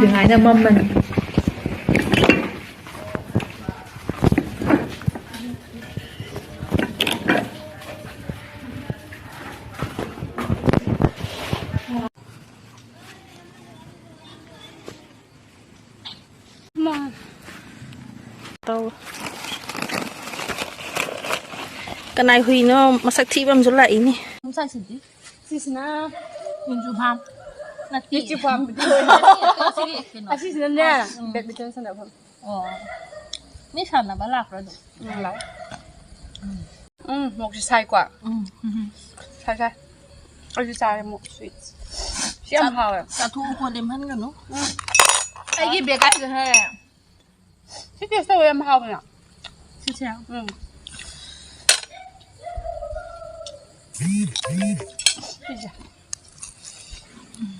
อยู่ไหนนะมัมมันมาเตากันนายคุยเนาะมาสักทีบ้างจุฬาอีนี่มึงใส่สิสินะยิงจูพามนัดยิงจูพามไปด้วยอาชีพนั้นเนี่ยเด็กไปเจอสนามผมอ๋อนี่ฉันนะบ้าหลักแล้วดูอะไรหมกจะใช่กว่าใช่เอาจะใช่หมกสวีทเชี่ยมพาวอ่ะจะทุ่งคนเดิมพันกันเนาะไอ้กี่เบียร์กันจะให้ที่เกี่ยวกับเอ็มพาวเนี่ยใช่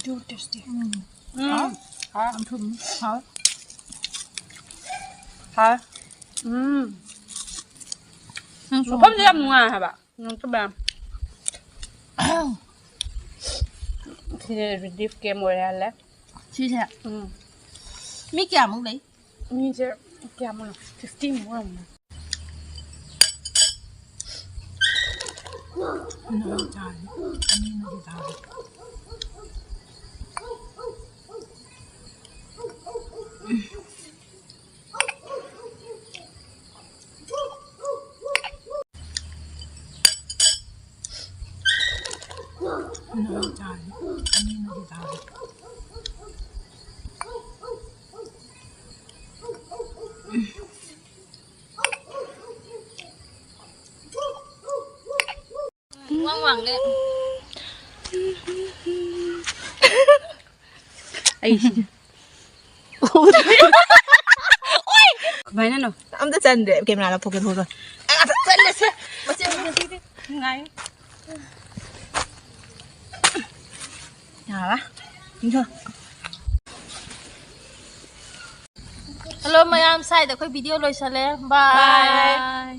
ดูเด็ดดิ好好我看这样弄啊，好吧？这边，其实 relief game 我来了，谢谢。没game吗？没这 game 了，15了嘛。那家里，那家里。ว่างๆเลยไอ้โอ้ยไปนั่นเหรอทำแต่จันเดี๋ยวเกมอะไรเราโปเกมอนก่อนจันเลยสิมาเจอกันที่ไงอย่าละนี่เถอะฮัลโหลมายามใส่แต่ค่อยวิดีโอเลยซะแล้วบาย